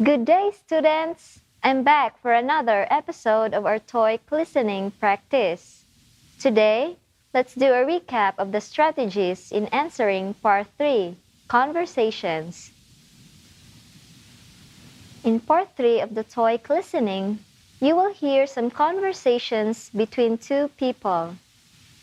Good day, students! I'm back for another episode of our TOEIC listening practice. Today, let's do a recap of the strategies in answering Part 3, Conversations. In Part 3 of the TOEIC listening, you will hear some conversations between two people.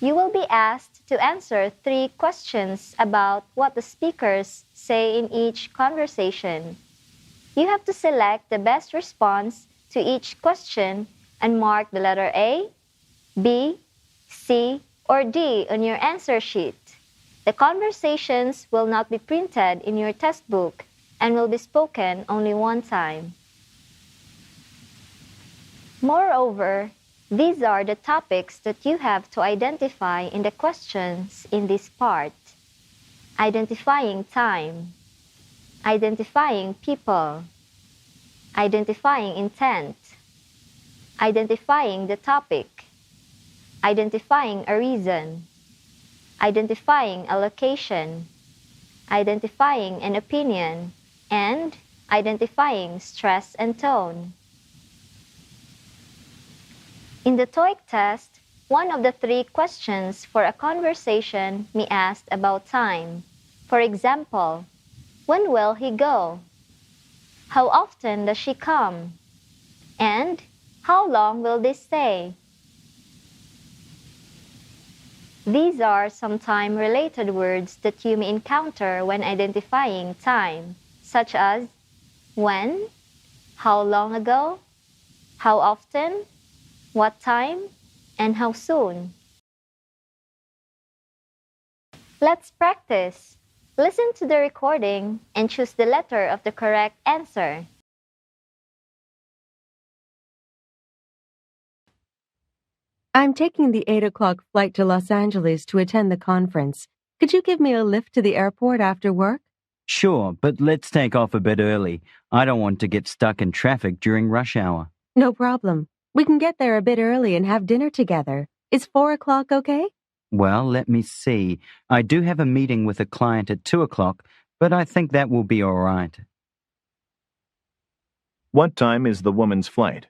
You will be asked to answer 3 questions about what the speakers say in each conversation. You have to select the best response to each question and mark the letter A, B, C, or D on your answer sheet. The conversations will not be printed in your test book and will be spoken only one time. Moreover, these are the topics that you have to identify in the questions in this part. Identifying time, identifying people, identifying intent, identifying the topic, identifying a reason, identifying a location, identifying an opinion, and identifying stress and tone. In the TOEIC test, one of the 3 questions for a conversation may ask about time. For example, when will he go? How often does she come? And how long will they stay? These are some time-related words that you may encounter when identifying time, such as when, how long ago, how often, what time, and how soon. Let's practice. Listen to the recording and choose the letter of the correct answer. I'm taking the 8 o'clock flight to Los Angeles to attend the conference. Could you give me a lift to the airport after work? Sure, but let's take off a bit early. I don't want to get stuck in traffic during rush hour. No problem. We can get there a bit early and have dinner together. Is 4 o'clock okay? Well, let me see. I do have a meeting with a client at 2 o'clock, but I think that will be all right. What time is the woman's flight?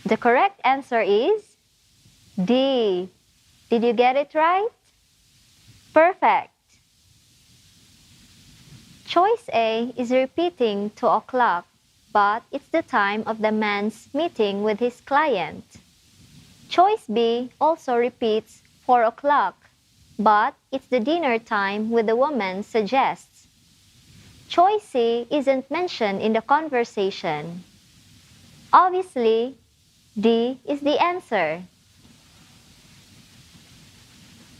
The correct answer is D. Did you get it right? Perfect. Choice A is repeating 2 o'clock, but it's the time of the man's meeting with his client. Choice B also repeats 4 o'clock, but it's the dinner time with the woman suggests. Choice C isn't mentioned in the conversation. Obviously, D is the answer.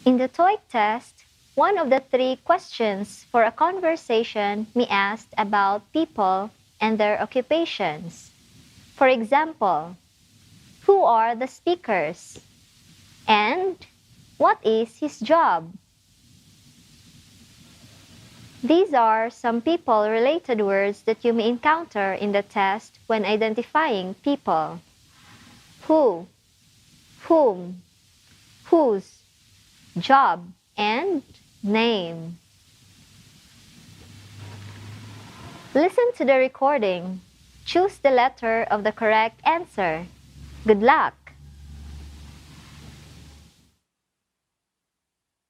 In the TOEIC test, one of the 3 questions for a conversation may ask about people and their occupations. For example, who are the speakers? And what is his job? These are some people-related words that you may encounter in the test when identifying people. Who, whom, whose, job, and name. Listen to the recording. Choose the letter of the correct answer. Good luck!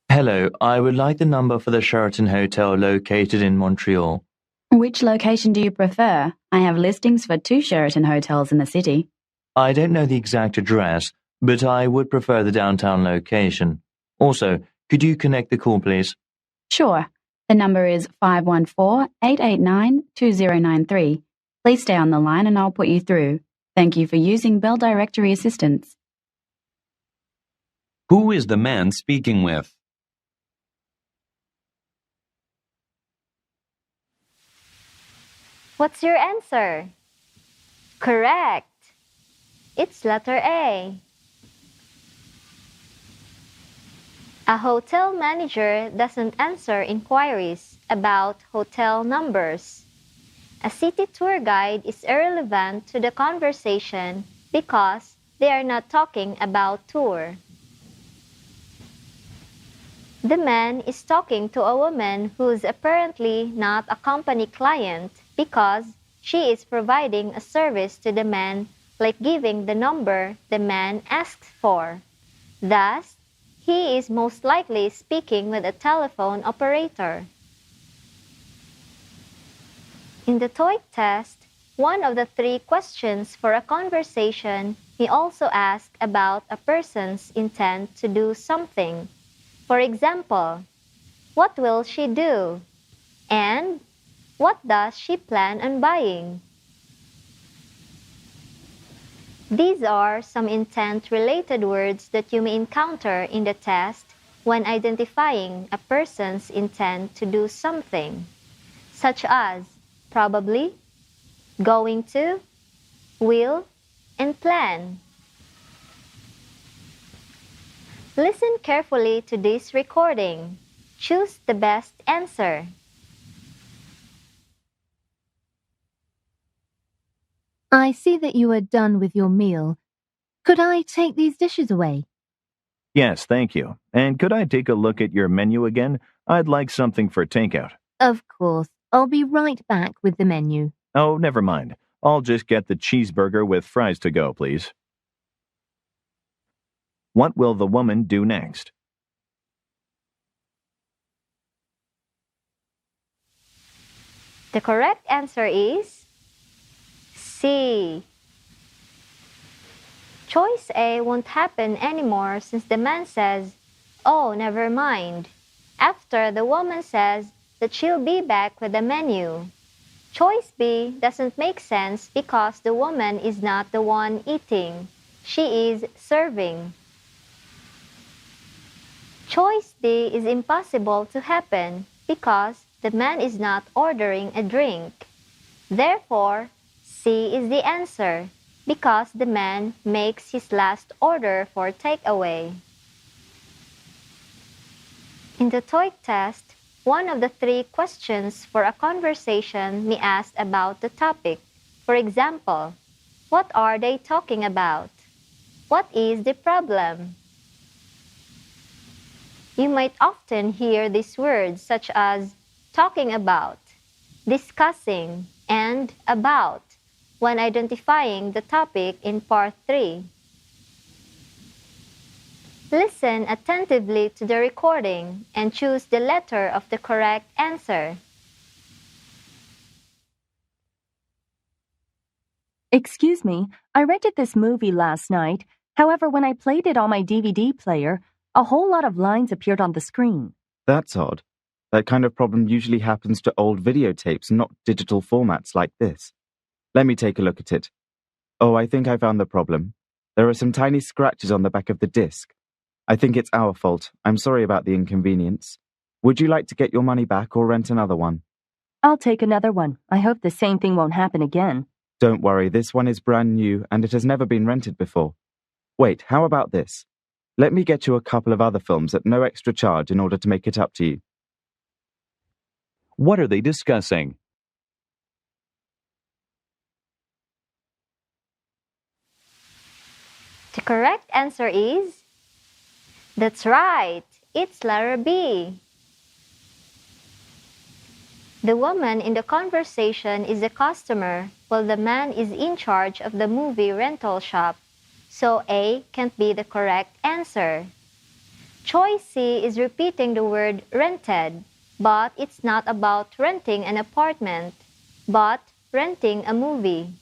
Hello, I would like the number for the Sheraton Hotel located in Montreal. Which location do you prefer? I have listings for 2 Sheraton hotels in the city. I don't know the exact address, but I would prefer the downtown location. Also, could you connect the call, please? Sure. The number is 514-889-2093. Please stay on the line and I'll put you through. Thank you for using Bell Directory Assistance. Who is the man speaking with? What's your answer? Correct! It's letter A. A hotel manager doesn't answer inquiries about hotel numbers. A city tour guide is irrelevant to the conversation because they are not talking about tour. The man is talking to a woman who's apparently not a company client because she is providing a service to the man, like giving the number the man asks for. Thus, he is most likely speaking with a telephone operator. In the TOEIC test, one of the 3 questions for a conversation may also ask about a person's intent to do something. For example, what will she do? And what does she plan on buying? These are some intent-related words that you may encounter in the test when identifying a person's intent to do something, such as probably, going to, will, and plan. Listen carefully to this recording. Choose the best answer. I see that you are done with your meal. Could I take these dishes away? Yes, thank you. And could I take a look at your menu again? I'd like something for takeout. Of course. I'll be right back with the menu. Oh, never mind. I'll just get the cheeseburger with fries to go, please. What will the woman do next? The correct answer is C. Choice A won't happen anymore since the man says, "Oh, never mind," after the woman says that she'll be back with the menu. Choice B doesn't make sense because the woman is not the one eating. She is serving. Choice D is impossible to happen because the man is not ordering a drink. Therefore, C is the answer because the man makes his last order for takeaway. In the TOEIC test, one of the 3 questions for a conversation may ask about the topic. For example, what are they talking about? What is the problem? You might often hear these words such as talking about, discussing, and about when identifying the topic in Part 3. Listen attentively to the recording and choose the letter of the correct answer. Excuse me, I rented this movie last night. However, when I played it on my DVD player, a whole lot of lines appeared on the screen. That's odd. That kind of problem usually happens to old videotapes, not digital formats like this. Let me take a look at it. Oh, I think I found the problem. There are some tiny scratches on the back of the disc. I think it's our fault. I'm sorry about the inconvenience. Would you like to get your money back or rent another one? I'll take another one. I hope the same thing won't happen again. Don't worry, this one is brand new and it has never been rented before. Wait, how about this? Let me get you a couple of other films at no extra charge in order to make it up to you. What are they discussing? The correct answer is, that's right, it's letter B. The woman in the conversation is the customer, while the man is in charge of the movie rental shop, so A can't be the correct answer. Choice C is repeating the word rented, but it's not about renting an apartment, but renting a movie.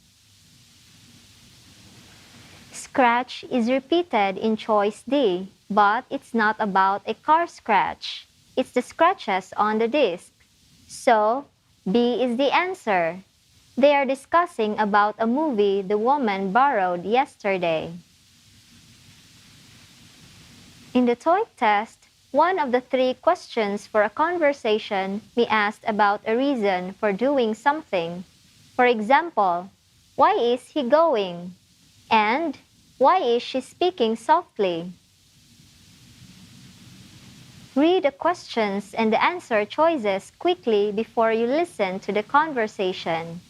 Scratch is repeated in choice D, but it's not about a car scratch. It's the scratches on the disc. So, B is the answer. They are discussing about a movie the woman borrowed yesterday. In the TOEIC test, one of the 3 questions for a conversation may ask about a reason for doing something. For example, why is he going? And why is she speaking softly? Read the questions and the answer choices quickly before you listen to the conversation.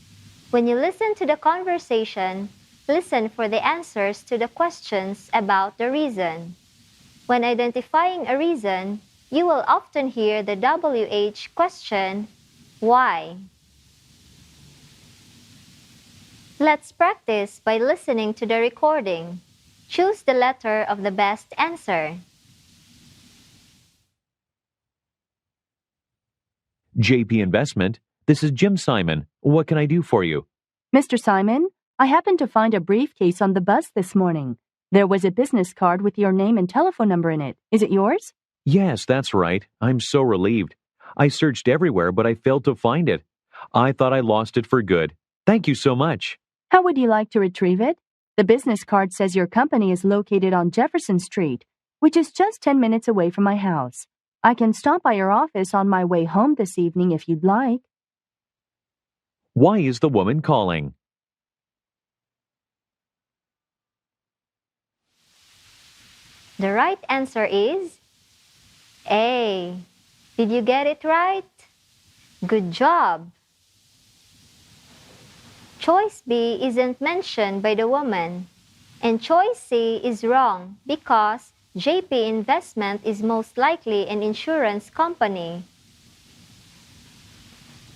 When you listen to the conversation, listen for the answers to the questions about the reason. When identifying a reason, you will often hear the WH question, why? Let's practice by listening to the recording. Choose the letter of the best answer. JP Investment, this is Jim Simon. What can I do for you? Mr. Simon, I happened to find a briefcase on the bus this morning. There was a business card with your name and telephone number in it. Is it yours? Yes, that's right. I'm so relieved. I searched everywhere, but I failed to find it. I thought I lost it for good. Thank you so much. How would you like to retrieve it? The business card says your company is located on Jefferson Street, which is just 10 minutes away from my house. I can stop by your office on my way home this evening if you'd like. Why is the woman calling? The right answer is A. Did you get it right? Good job! Choice B isn't mentioned by the woman, and choice C is wrong because JP Investment is most likely an insurance company.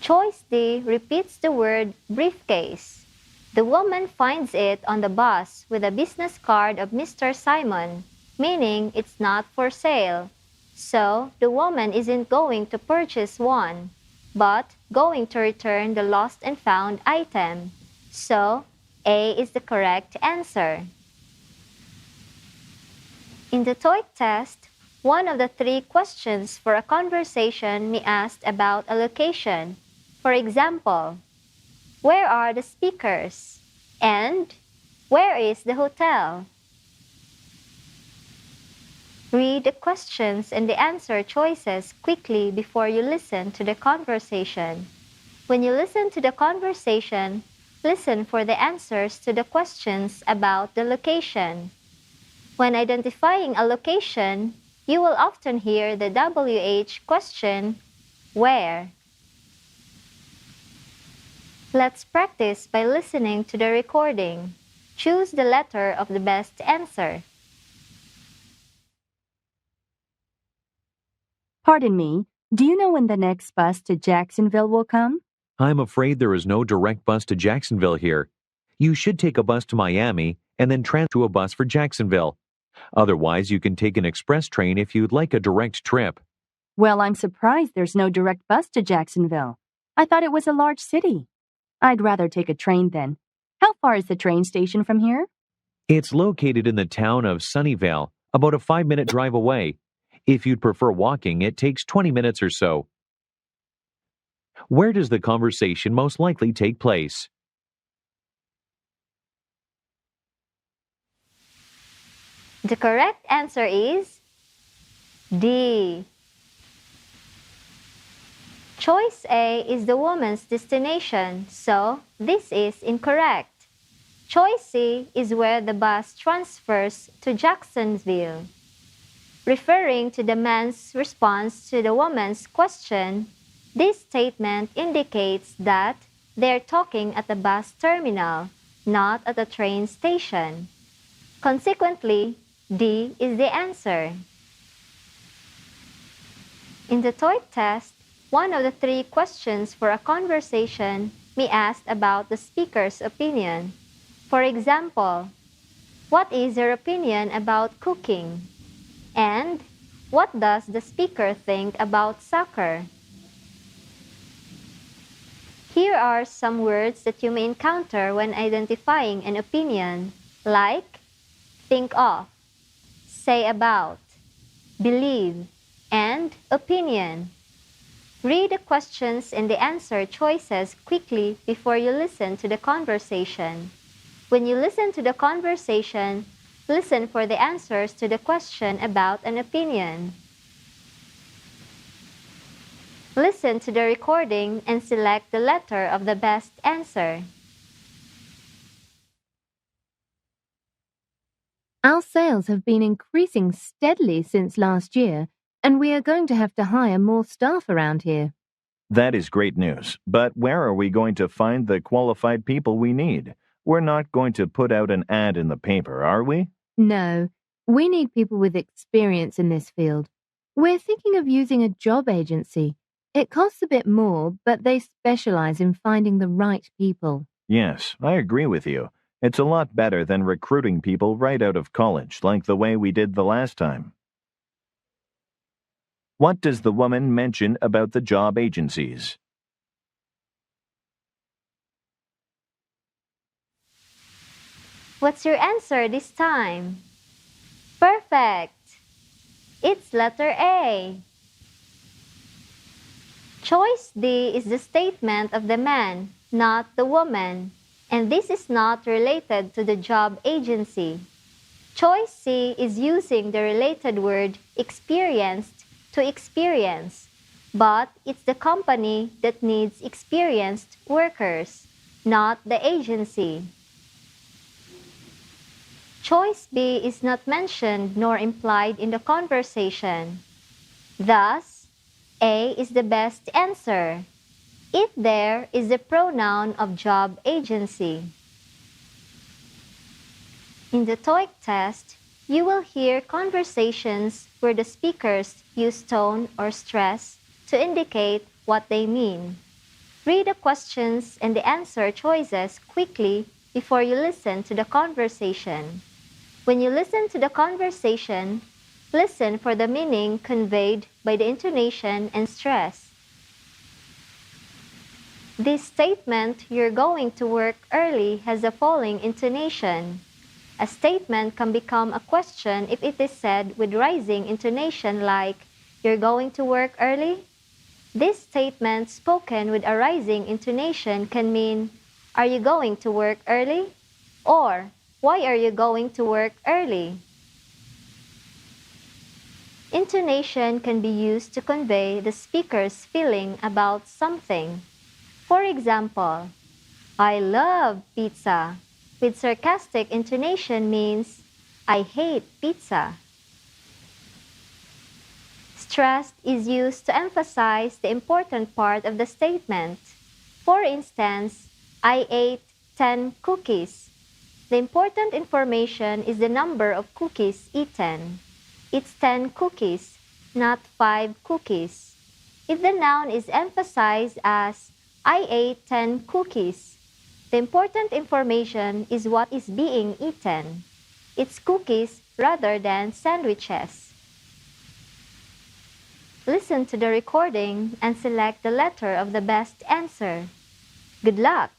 Choice D repeats the word briefcase. The woman finds it on the bus with a business card of Mr. Simon, meaning it's not for sale. So, the woman isn't going to purchase one, but going to return the lost and found item. So, A is the correct answer. In the TOEIC test, one of the 3 questions for a conversation may ask about a location. For example, where are the speakers? And where is the hotel? Read the questions and the answer choices quickly before you listen to the conversation. When you listen to the conversation, listen for the answers to the questions about the location. When identifying a location, you will often hear the WH question, where? Let's practice by listening to the recording. Choose the letter of the best answer. Pardon me, do you know when the next bus to Jacksonville will come? I'm afraid there is no direct bus to Jacksonville here. You should take a bus to Miami and then transfer to a bus for Jacksonville. Otherwise, you can take an express train if you'd like a direct trip. Well, I'm surprised there's no direct bus to Jacksonville. I thought it was a large city. I'd rather take a train then. How far is the train station from here? It's located in the town of Sunnyvale, about a 5-minute drive away. If you'd prefer walking, it takes 20 minutes or so. Where does the conversation most likely take place? The correct answer is D. Choice A is the woman's destination, so this is incorrect. Choice C is where the bus transfers to Jacksonville. Referring to the man's response to the woman's question, this statement indicates that they're talking at the bus terminal, not at the train station. Consequently, D is the answer. In the TOEIC test, one of the 3 questions for a conversation may ask about the speaker's opinion. For example, what is your opinion about cooking? And what does the speaker think about soccer? Here are some words that you may encounter when identifying an opinion, like think of, say about, believe, and opinion. Read the questions and the answer choices quickly before you listen to the conversation. When you listen to the conversation, listen for the answers to the question about an opinion. Listen to the recording and select the letter of the best answer. Our sales have been increasing steadily since last year, and we are going to have to hire more staff around here. That is great news, but where are we going to find the qualified people we need? We're not going to put out an ad in the paper, are we? No, we need people with experience in this field. We're thinking of using a job agency. It costs a bit more, but they specialize in finding the right people. Yes, I agree with you. It's a lot better than recruiting people right out of college, like the way we did the last time. What does the woman mention about the job agencies? What's your answer this time? Perfect! It's letter A. Choice D is the statement of the man, not the woman, and this is not related to the job agency. Choice C is using the related word experienced to experience, but it's the company that needs experienced workers, not the agency. Choice B is not mentioned nor implied in the conversation. Thus, A is the best answer. It there is the pronoun of job agency. In the TOEIC test, you will hear conversations where the speakers use tone or stress to indicate what they mean. Read the questions and the answer choices quickly before you listen to the conversation. When you listen to the conversation, listen for the meaning conveyed by the intonation and stress. This statement, "You're going to work early," has the following intonation. A statement can become a question if it is said with rising intonation like, "You're going to work early?" This statement spoken with a rising intonation can mean, "Are you going to work early?" or "Why are you going to work early?" Intonation can be used to convey the speaker's feeling about something. For example, "I love pizza," with sarcastic intonation means, "I hate pizza." Stress is used to emphasize the important part of the statement. For instance, "I ate 10 cookies." The important information is the number of cookies eaten. It's 10 cookies, not 5 cookies. If the noun is emphasized as, "I ate 10 cookies," the important information is what is being eaten. It's cookies rather than sandwiches. Listen to the recording and select the letter of the best answer. Good luck!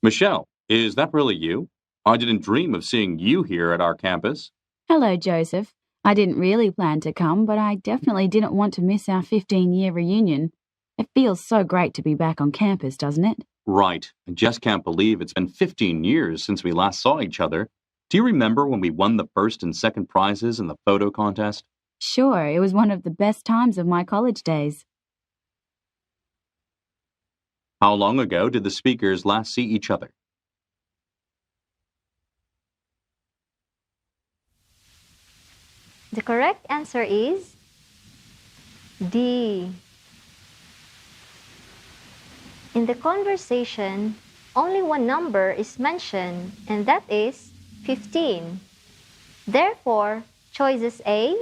Michelle, is that really you? I didn't dream of seeing you here at our campus. Hello, Joseph. I didn't really plan to come, but I definitely didn't want to miss our 15-year reunion. It feels so great to be back on campus, doesn't it? Right. I just can't believe it's been 15 years since we last saw each other. Do you remember when we won the first and second prizes in the photo contest? Sure, it was one of the best times of my college days. How long ago did the speakers last see each other? The correct answer is D. In the conversation, only one number is mentioned, and that is 15. Therefore, choices A,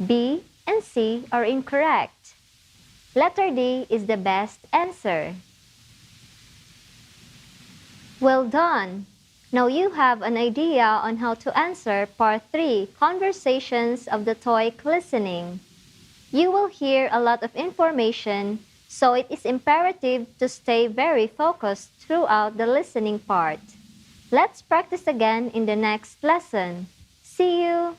B, and C are incorrect. Letter D is the best answer. Well done! Now you have an idea on how to answer Part 3, Conversations of the TOEIC Listening. You will hear a lot of information, so it is imperative to stay very focused throughout the listening part. Let's practice again in the next lesson. See you!